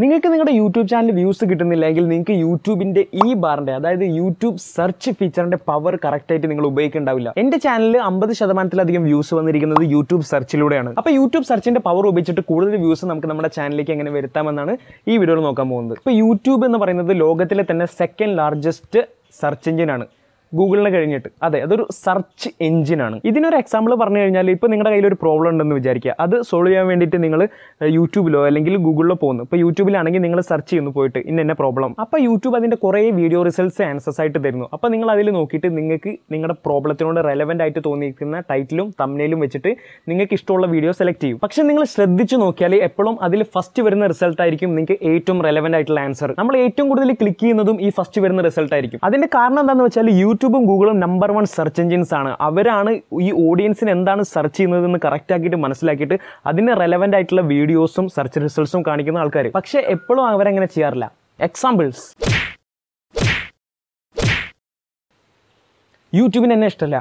നിങ്ങൾക്ക് നിങ്ങളുടെ YouTube channel views കിട്ടുന്നില്ലെങ്കിൽ നിങ്ങൾക്ക് യൂട്യൂബിന്റെ ഈ ബാറിന്റെ അതായത് യൂട്യൂബ് സെർച്ച് ഫീച്ചറിന്റെ പവർ കറക്റ്റ് ആയിട്ട് നിങ്ങൾ ഉപയോഗിക്കുന്നുണ്ടാവില്ല. എന്റെ ചാനലിൽ 50% വ്യൂസ് വന്നിരിക്കുന്നത് യൂട്യൂബ് സെർച്ചിലൂടെയാണ്. അപ്പോൾ യൂട്യൂബ് സെർച്ചിന്റെ പവർ ഉപയോഗിച്ചിട്ട് കൂടുതൽ വ്യൂസ് നമുക്ക് നമ്മുടെ ചാനലിലേക്ക് എങ്ങനെ വരുത്താമെന്നാണ് ഈ വീഡിയോയിൽ നോക്കാൻ പോകുന്നത്. ഇപ്പോൾ യൂട്യൂബ് എന്ന് പറയുന്നത് ലോകത്തിലെ തന്നെ സെക്കൻഡ് ലാർജസ്റ്റ് സെർച്ച് എഞ്ചിനാണ്, ഗൂഗിളിനെ കഴിഞ്ഞിട്ട്. അതെ, അതൊരു സെർച്ച് എഞ്ചിനാണ്. ഇതിനൊരു എക്സാമ്പിൾ പറഞ്ഞു കഴിഞ്ഞാൽ ഇപ്പോൾ നിങ്ങളുടെ കയ്യിൽ ഒരു പ്രോബ്ലം ഉണ്ടെന്ന് വിചാരിക്കുക. അത് സോൾവ് ചെയ്യാൻ വേണ്ടിയിട്ട് നിങ്ങൾ യൂട്യൂബിലോ അല്ലെങ്കിൽ ഗൂഗിളിലോ പോകുന്നു. ഇപ്പോൾ യൂട്യൂബിലാണെങ്കിൽ നിങ്ങൾ സെർച്ച് ചെയ്യുന്നു പോയിട്ട് ഇന്ന പ്രോബ്ലം. അപ്പോൾ യൂട്യൂബ് അതിൻ്റെ കുറേ വീഡിയോ റിസൾട്ട്സ് ആൻസേഴ്സ് ആയിട്ട് തരുന്നു. അപ്പോൾ നിങ്ങൾ അതിൽ നോക്കിയിട്ട് നിങ്ങൾക്ക് നിങ്ങളുടെ പ്രോബ്ലത്തിനോട് റെലവൻ്റ് ആയിട്ട് തോന്നിയിരിക്കുന്ന ടൈറ്റിലും തംബ്നെയിലും വെച്ചിട്ട് നിങ്ങൾക്ക് ഇഷ്ടമുള്ള വീഡിയോ സെലക്ട് ചെയ്യും. പക്ഷേ നിങ്ങൾ ശ്രദ്ധിച്ച് നോക്കിയാൽ എപ്പോഴും അതിൽ ഫസ്റ്റ് വരുന്ന റിസൾട്ട് ആയിരിക്കും നിങ്ങൾക്ക് ഏറ്റവും റെലവൻ്റ് ആയിട്ടുള്ള ആൻസർ. നമ്മൾ ഏറ്റവും കൂടുതൽ ക്ലിക്ക് ചെയ്യുന്നതും ഈ ഫസ്റ്റ് വരുന്ന റിസൾട്ട് ആയിരിക്കും. അതിൻ്റെ കാരണം എന്താണെന്ന് വെച്ചാൽ യൂട്യൂബും ഗൂഗിളും നമ്പർ 1 സെർച്ച് എഞ്ചിൻസ് ആണ്. അവരാണ് ഈ ഓഡിയൻസിന് എന്താണ് സെർച്ച് ചെയ്യുന്നതെന്ന് കറക്റ്റ് ആക്കിയിട്ട് മനസ്സിലാക്കിയിട്ട് അതിന് റെലവൻ്റ് ആയിട്ടുള്ള വീഡിയോസും സെർച്ച് റിസൾട്ട്സും കാണിക്കുന്ന ആൾക്കാർ. പക്ഷേ എപ്പോഴും അവരങ്ങനെ ചെയ്യാറില്ല. എക്സാമ്പിൾസ്, യൂട്യൂബിന് എന്നെ ഇഷ്ടമല്ല.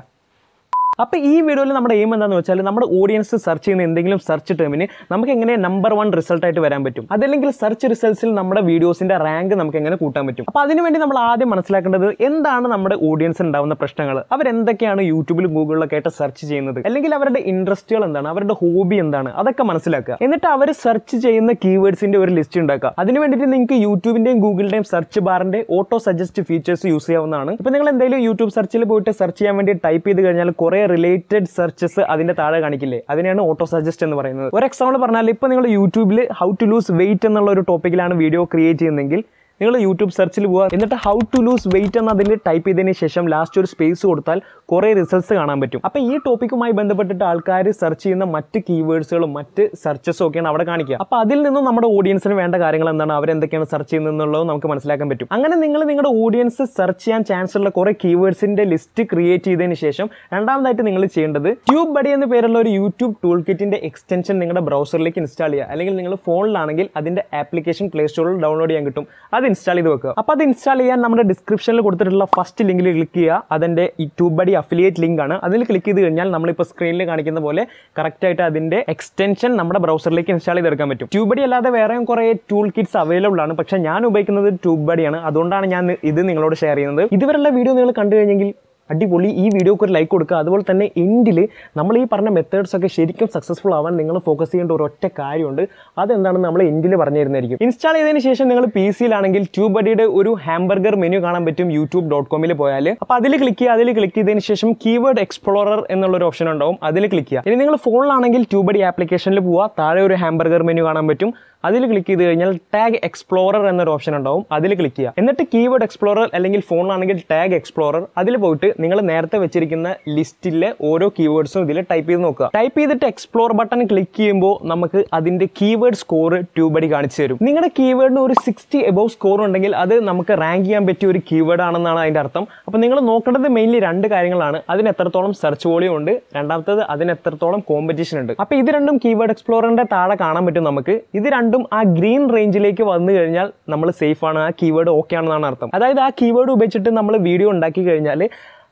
അപ്പോൾ ഈ വീഡിയോയിൽ നമ്മുടെ എയിം എന്താണെന്ന് വെച്ചാൽ നമ്മുടെ ഓഡിയൻസ് സെർച്ച് ചെയ്യുന്ന എന്തെങ്കിലും സെർച്ച് ടേമിന് നമുക്ക് എങ്ങനെ നമ്പർ 1 റിസൾട്ടായിട്ട് വരാൻ പറ്റും, അതല്ലെങ്കിൽ സെർച്ച് റിസൾട്ട്സിൽ നമ്മുടെ വീഡിയോസിന്റെ റാങ്ക് നമുക്ക് എങ്ങനെ കൂട്ടാൻ പറ്റും. അപ്പോൾ അതിനുവേണ്ടി നമ്മൾ ആദ്യം മനസ്സിലാക്കേണ്ടത് എന്താണ് നമ്മുടെ ഓഡിയൻസ് ഉണ്ടാവുന്ന പ്രശ്നങ്ങൾ, അവരെന്തൊക്കെയാണ് യൂട്യൂബിലും ഗൂഗിളിലൊക്കെ ആയിട്ട് സെർച്ച് ചെയ്യുന്നത്, അല്ലെങ്കിൽ അവരുടെ ഇൻട്രസ്റ്റുകൾ എന്താണ്, അവരുടെ ഹോബി എന്താണ്, അതൊക്കെ മനസ്സിലാക്കുക. എന്നിട്ട് അവർ സെർച്ച് ചെയ്യുന്ന കീവേഡ്സിന്റെ ഒരു ലിസ്റ്റ് ഉണ്ടാക്കുക. അതിന് വേണ്ടിയിട്ട് നിങ്ങൾക്ക് യൂട്യൂബിന്റെയും ഗൂഗിളിന്റെയും സെർച്ച് ബാറിന്റെ ഓട്ടോ സജസ്റ്റ് ഫീച്ചേഴ്സ് യൂസ് ചെയ്യാവുന്നതാണ്. ഇപ്പോൾ നിങ്ങൾ എന്തെങ്കിലും യൂട്യൂബ് സെർച്ചിൽ പോയിട്ട് സെർച്ച് ചെയ്യാൻ വേണ്ടി ടൈപ്പ് ചെയ്ത് കഴിഞ്ഞാൽ കുറേ റിലേറ്റഡ് സെർച്ചസ് അതിന്റെ താഴെ കാണിക്കില്ലേ, അതിനെയാണ് ഓട്ടോ സജസ്റ്റ് എന്ന് പറയുന്നത്. ഒരു എക്സാമ്പിൾ പറഞ്ഞാൽ ഇപ്പോൾ നിങ്ങൾ യൂട്യൂബിൽ ഹൗ ടു ലൂസ് വെയിറ്റ് എന്നുള്ള ഒരു ടോപ്പിക്കിലാണ് വീഡിയോ ക്രിയേറ്റ് ചെയ്യുന്നതെങ്കിൽ നിങ്ങൾ യൂട്യൂബ് സെർച്ചിൽ പോവുക, എന്നിട്ട് ഹൗ ടു ലൂസ് വെയിറ്റ് എന്ന് അതിൽ ടൈപ്പ് ചെയ്തതിന് ശേഷം ലാസ്റ്റ് ഒരു സ്പേസ് കൊടുത്താൽ കുറേ റിസൾട്ട്സ് കാണാൻ പറ്റും. അപ്പോൾ ഈ ടോപ്പിക്കുമായി ബന്ധപ്പെട്ടിട്ട് ആൾക്കാർ സെർച്ച് ചെയ്യുന്ന മറ്റ് കീവേഡ്സുകളും മറ്റ് സെർച്ചസും ഒക്കെയാണ് അവിടെ കാണിക്കുക. അപ്പോൾ അതിൽ നിന്നും നമ്മുടെ ഓഡിയൻസിന് വേണ്ട കാര്യങ്ങൾ എന്താണ്, അവരെന്തൊക്കെയാണ് സെർച്ച് ചെയ്യുന്നതെന്നുള്ളത് നമുക്ക് മനസ്സിലാക്കാൻ പറ്റും. അങ്ങനെ നിങ്ങൾ നിങ്ങളുടെ ഓഡിയൻസ് സെർച്ച് ചെയ്യാൻ ചാൻസ് ഉള്ള കുറേ കീവേഡ്സിന്റെ ലിസ്റ്റ് ക്രിയേറ്റ് ചെയ്തതിന് ശേഷം രണ്ടാമതായിട്ട് നിങ്ങൾ ചെയ്യേണ്ടത് ട്യൂബ് ബഡി എന്ന പേരുള്ള ഒരു യൂട്യൂബ് ടൂൾ കിറ്റിന്റെ എക്സ്റ്റൻഷൻ നിങ്ങളുടെ ബ്രൗസറിലേക്ക് ഇൻസ്റ്റാൾ ചെയ്യുക. അല്ലെങ്കിൽ നിങ്ങൾ ഫോണിലാണെങ്കിൽ അതിന്റെ ആപ്ലിക്കേഷൻ പ്ലേ സ്റ്റോറിൽ ഡൗൺലോഡ് ചെയ്യാൻ കിട്ടും. അത് ഇൻസ്റ്റാൾ ചെയ്ത് വെക്കുക. അപ്പോൾ അത് ഇൻസ്റ്റാൾ ചെയ്യാൻ നമ്മുടെ ഡിസ്ക്രിപ്ഷനിൽ കൊടുത്തിട്ടുള്ള ഫസ്റ്റ് ലിങ്കിൽ ക്ലിക്ക് ചെയ്യുക. അതിന്റെ ഈ ട്യൂബ് ബഡി അഫിലിയേറ്റ് ലിങ്ക് ആണ്. അതിൽ ക്ലിക്ക് ചെയ്ത് കഴിഞ്ഞാൽ നമ്മളിപ്പോൾ സ്ക്രീനിൽ കാണിക്കുന്ന പോലെ കറക്റ്റ് ആയിട്ട് അതിന്റെ എക്സ്റ്റൻഷൻ നമ്മുടെ ബ്രൗസറിലേക്ക് ഇൻസ്റ്റാൾ ചെയ്തെടുക്കാൻ പറ്റും. ട്യൂബ് ബഡി അല്ലാതെ വേറെയും കുറേ ടൂൾ കിറ്റ്സ് അവൈലബിൾ ആണ്. പക്ഷേ ഞാൻ ഉപയോഗിക്കുന്നത് ട്യൂബ് ബഡിയാണ്. അതുകൊണ്ടാണ് ഞാൻ ഇത് നിങ്ങളോട് ഷെയർ ചെയ്യുന്നത്. ഇതുവരെയുള്ള വീഡിയോ നിങ്ങൾ കണ്ടു കഴിഞ്ഞെങ്കിൽ അടിപൊളി, ഈ വീഡിയോക്ക് ഒരു ലൈക്ക് കൊടുക്കുക. അതുപോലെ തന്നെ എൻഡിൽ നമ്മൾ ഈ പറഞ്ഞ മെത്തേഡ്സ് ഒക്കെ ശരിക്കും സക്സസ്ഫുൾ ആവാൻ നിങ്ങൾ ഫോക്കസ് ചെയ്യേണ്ട ഒരു ഒറ്റ കാര്യമുണ്ട്. അതെന്താണെന്ന് നമ്മൾ എൻഡിൽ പറഞ്ഞു തരുന്നതായിരിക്കും. ഇൻസ്റ്റാൾ ചെയ്തതിന് ശേഷം നിങ്ങൾ PC-യിലാണെങ്കിൽ ട്യൂബ് ബഡിയുടെ ഒരു ഹാംബർഗർ മെനു കാണാൻ പറ്റും youtube.com പോയാൽ. അപ്പോൾ അതിൽ ക്ലിക്ക് ചെയ്യുക. അതിൽ ക്ലിക്ക് ചെയ്തതിന് ശേഷം കീവേഡ് എക്സ്പ്ലോറർ എന്നുള്ളൊരു ഓപ്ഷൻ ഉണ്ടാവും, അതിൽ ക്ലിക്ക് ചെയ്യുക. ഇനി നിങ്ങൾ ഫോണിലാണെങ്കിൽ ട്യൂബ് ബഡി ആപ്ലിക്കേഷനിൽ പോവുക. താഴെ ഒരു ഹാംബർഗർ മെനു കാണാൻ പറ്റും. അതിൽ ക്ലിക്ക് ചെയ്ത് കഴിഞ്ഞാൽ ടാഗ് എക്സ്പ്ലോറർ എന്നൊരു ഓപ്ഷൻ ഉണ്ടാവും, അതിൽ ക്ലിക്ക് ചെയ്യുക. എന്നിട്ട് കീവേഡ് എക്സ്പ്ലോറർ അല്ലെങ്കിൽ ഫോണിലാണെങ്കിൽ ടാഗ് എക്സ്പ്ലോറർ, അതിൽ പോയിട്ട് നിങ്ങൾ നേരത്തെ വെച്ചിരിക്കുന്ന ലിസ്റ്റിലെ ഓരോ കീവേഡ്സും ഇതിൽ ടൈപ്പ് ചെയ്ത് നോക്കുക. ടൈപ്പ് ചെയ്തിട്ട് എക്സ്പ്ലോർ ബട്ടൺ ക്ലിക്ക് ചെയ്യുമ്പോൾ നമുക്ക് അതിന്റെ കീവേഡ് സ്കോർ ട്യൂബ് ബഡി കാണിച്ചു തരും. നിങ്ങളുടെ കീവേഡിന് ഒരു 60 എബോവ് സ്കോർ ഉണ്ടെങ്കിൽ അത് നമുക്ക് റാങ്ക് ചെയ്യാൻ പറ്റിയ ഒരു കീവേഡ് ആണെന്നാണ് അതിന്റെ അർത്ഥം. അപ്പോൾ നിങ്ങൾ നോക്കേണ്ടത് മെയിൻലി 2 കാര്യങ്ങളാണ്. അതിന് എത്രത്തോളം സെർച്ച് വോളിയം ഉണ്ട്, രണ്ടാമത്തത് അതിന് എത്രത്തോളം കോമ്പറ്റീഷൻ ഉണ്ട്. അപ്പോൾ ഇത് രണ്ടും കീവേഡ് എക്സ്പ്ലോററിന്റെ താഴെ കാണാൻ പറ്റും നമുക്ക്. ഇത് രണ്ടും ആ ഗ്രീൻ റേഞ്ചിലേക്ക് വന്നു കഴിഞ്ഞാൽ നമ്മൾ സേഫ് ആണ്, ആ കീവേഡ് ഓക്കെ ആണെന്നാണ് അർത്ഥം. അതായത് ആ കീവേഡ് ഉപയോഗിച്ചിട്ട് നമ്മൾ വീഡിയോ ഉണ്ടാക്കി കഴിഞ്ഞാൽ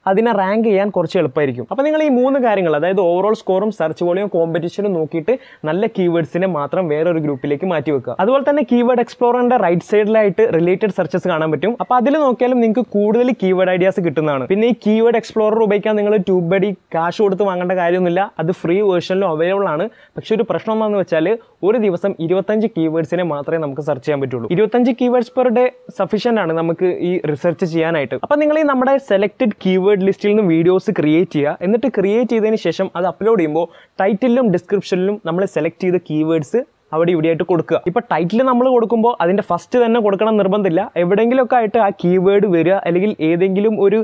അതിനെ റാങ്ക് ചെയ്യാൻ കുറച്ച് എളുപ്പമായിരിക്കും. അപ്പോൾ നിങ്ങൾ ഈ 3 കാര്യങ്ങൾ, അതായത് ഓവറോൾ സ്കോറും സെർച്ച് വോളിയും കോമ്പറ്റീഷനും നോക്കിയിട്ട് നല്ല കീവേഡ്സിനെ മാത്രം വേറൊരു ഗ്രൂപ്പിലേക്ക് മാറ്റി വെക്കുക. അതുപോലെ തന്നെ കീവേഡ് എക്സ്പ്ലോററിന്റെ റൈറ്റ് സൈഡിലായിട്ട് റിലേറ്റഡ് സെർച്ചസ് കാണാൻ പറ്റും. അപ്പോൾ അതിൽ നോക്കിയാലും നിങ്ങൾക്ക് കൂടുതൽ കീവേഡ് ഐഡിയാസ് കിട്ടുന്നതാണ്. പിന്നെ ഈ കീവേഡ് എക്സ്പ്ലോറർ ഉപയോഗിക്കാൻ നിങ്ങൾ ട്യൂബ് ബഡി കാശ് കൊടുത്ത് വാങ്ങേണ്ട കാര്യമൊന്നുമില്ല. അത് ഫ്രീ വേർഷനിലും അവൈലബിൾ ആണ്. പക്ഷെ ഒരു പ്രശ്നം എന്താണെന്ന് വെച്ചാൽ ഒരു ദിവസം 25 കീവേഡ്സിനെ മാത്രമേ നമുക്ക് സെർച്ച് ചെയ്യാൻ പറ്റുള്ളൂ. 25 കീവേഡ്സ് പെർ ഡേ സഫീഷ്യന്റ് ആണ് നമുക്ക് ഈ റിസർച്ച് ചെയ്യാനായിട്ട്. അപ്പോൾ നിങ്ങൾ ഈ നമ്മുടെ സെലക്ടഡ് കീവേഡ് ലിസ്റ്റിൽ നിന്ന് വീഡിയോസ് ക്രിയേറ്റ് ചെയ്യുക. എന്നിട്ട് ക്രിയേറ്റ് ചെയ്തതിന് ശേഷം അത് അപ്ലോഡ് ചെയ്യുമ്പോൾ ടൈറ്റിലും ഡിസ്ക്രിപ്ഷനിലും നമ്മൾ സെലക്ട് ചെയ്ത കീവേഡ്സ് അവിടെ ഇവിടെയായിട്ട് കൊടുക്കുക. ഇപ്പോൾ ടൈറ്റിൽ നമ്മൾ കൊടുക്കുമ്പോൾ അതിൻ്റെ ഫസ്റ്റ് തന്നെ കൊടുക്കണം നിർബന്ധമില്ല. എവിടെയെങ്കിലുമൊക്കെ ആയിട്ട് ആ കീവേഡ് വരിക, അല്ലെങ്കിൽ ഏതെങ്കിലും ഒരു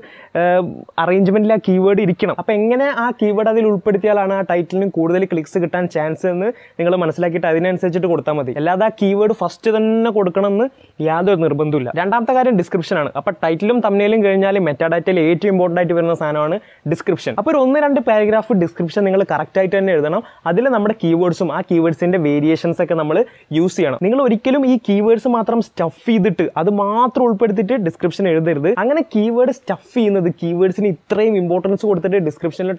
അറേഞ്ച്മെൻറ്റിൽ ആ കീവേഡ് ഇരിക്കണം. അപ്പോൾ എങ്ങനെ ആ കീവേഡ് അതിൽ ഉൾപ്പെടുത്തിയാലാണ് ആ ടൈറ്റിലിന് കൂടുതൽ ക്ലിക്സ് കിട്ടാൻ ചാൻസ് എന്ന് നിങ്ങൾ മനസ്സിലാക്കിയിട്ട് അതിനനുസരിച്ചിട്ട് കൊടുത്താൽ മതി. അല്ലാതെ ആ കീവേഡ് ഫസ്റ്റ് തന്നെ കൊടുക്കണമെന്ന് യാതൊരു നിർബന്ധമില്ല. രണ്ടാമത്തെ കാര്യം ഡിസ്ക്രിപ്ഷനാണ്. അപ്പോൾ ടൈറ്റിലും തംബ്നെയിലും കഴിഞ്ഞാൽ മെറ്റാഡാറ്റയിൽ ഏറ്റവും ഇമ്പോർട്ടൻ്റ് ആയിട്ട് വരുന്ന സാധനമാണ് ഡിസ്ക്രിപ്ഷൻ. അപ്പോൾ ഒരു 1-2 പാരഗ്രാഫ് ഡിസ്ക്രിപ്ഷൻ നിങ്ങൾ കറക്റ്റായിട്ട് തന്നെ എഴുതണം. അതിൽ നമ്മുടെ കീവേഡ്സും ആ കീവേഡ്സിൻ്റെ വേരിയേഷൻസ് എക്സ്റ്റൻഷൻസ് ഒക്കെ നമ്മൾ യൂസ് ചെയ്യണം. നിങ്ങൾ ഒരിക്കലും ഈ കീവേഡ്സ് മാത്രം സ്റ്റഫ് ചെയ്തിട്ട് അത് മാത്രം ഉൾപ്പെടുത്തിയിട്ട് ഡിസ്ക്രിപ്ഷൻ എഴുതരുത്. അങ്ങനെ കീവേഡ് സ്റ്റഫ് ചെയ്യുന്നത്, കീവേഡ്സിന് ഇത്രയും ഇമ്പോർട്ടൻസ് കൊടുത്തിട്ട് ഡിസ്ക്രിപ്ഷനിൽ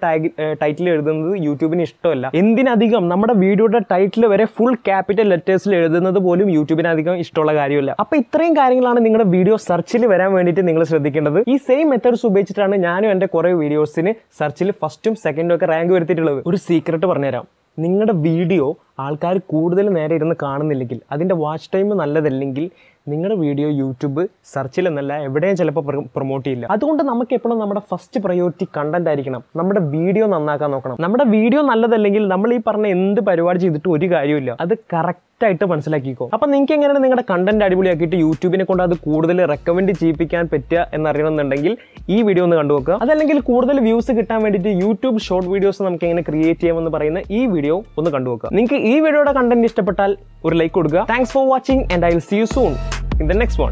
ടൈറ്റിൽ എഴുതുന്നത് യൂട്യൂബിന് ഇഷ്ടമല്ല. എന്തിനധികം നമ്മുടെ വീഡിയോയുടെ ടൈറ്റിൽ വരെ ഫുൾ ക്യാപിറ്റൽ ലെറ്റേഴ്സിൽ എഴുതുന്നത് പോലും യൂട്യൂബിന് അധികം ഇഷ്ടമുള്ള കാര്യമല്ല. അപ്പൊ ഇത്രയും കാര്യങ്ങളാണ് നിങ്ങളുടെ വീഡിയോ സെർച്ചിൽ വരാൻ വേണ്ടിയിട്ട് നിങ്ങൾ ശ്രദ്ധിക്കേണ്ടത്. ഈ സെയിം മെത്തേഡ്സ് ഉപയോഗിച്ചിട്ടാണ് ഞാനും എൻ്റെ കുറേ വീഡിയോസിന് സെർച്ചിൽ ഫസ്റ്റും സെക്കൻഡും ഒക്കെ റാങ്ക് വരുത്തിയിട്ടുള്ളത്. ഒരു സീക്രട്ട് പറഞ്ഞുതരാം. നിങ്ങളുടെ വീഡിയോ ആൾക്കാർ കൂടുതൽ നേരെ ഇരുന്ന് കാണുന്നില്ലെങ്കിൽ, അതിൻ്റെ വാച്ച് ടൈം നല്ലതല്ലെങ്കിൽ നിങ്ങളുടെ വീഡിയോ യൂട്യൂബ് സെർച്ചിൽ എന്നല്ല എവിടെയും ചിലപ്പോൾ പ്രൊമോട്ട് ചെയ്യില്ല. അതുകൊണ്ട് നമുക്ക് എപ്പോഴും നമ്മുടെ ഫസ്റ്റ് പ്രയോറിറ്റി കണ്ടന്റ് ആയിരിക്കണം. നമ്മുടെ വീഡിയോ നന്നാക്കാൻ നോക്കണം. നമ്മുടെ വീഡിയോ നല്ലതല്ലെങ്കിൽ നമ്മൾ ഈ പറഞ്ഞ എന്ത് പരിപാടി ചെയ്തിട്ട് ഒരു കാര്യമില്ല. അത് കറക്റ്റായിട്ട് മനസ്സിലാക്കിക്കോ. അപ്പം നിങ്ങൾക്ക് എങ്ങനെയാണ് നിങ്ങളുടെ കണ്ടന്റ് അടിപൊളിയാക്കിയിട്ട് യൂട്യൂബിനെ കൊണ്ട് അത് കൂടുതൽ റെക്കമെൻഡ് ചെയ്യിപ്പിക്കാൻ പറ്റുക എന്നറിയണമെന്നുണ്ടെങ്കിൽ ഈ വീഡിയോ ഒന്ന് കണ്ടുവെക്കുക. അതല്ലെങ്കിൽ കൂടുതൽ വ്യൂസ് കിട്ടാൻ വേണ്ടിയിട്ട് യൂട്യൂബ് ഷോർട്ട് വീഡിയോസ് നമുക്ക് എങ്ങനെ ക്രിയേറ്റ് ചെയ്യാമെന്ന് പറയുന്ന ഈ വീഡിയോ ഒന്ന് കണ്ടുവെക്കുക. നിങ്ങൾക്ക് ഈ വീഡിയോയുടെ കണ്ടന്റ് ഇഷ്ടപ്പെട്ടാൽ ഒരു ലൈക്ക് കൊടുക്കുക. Thanks for watching and I will see you soon in the next one.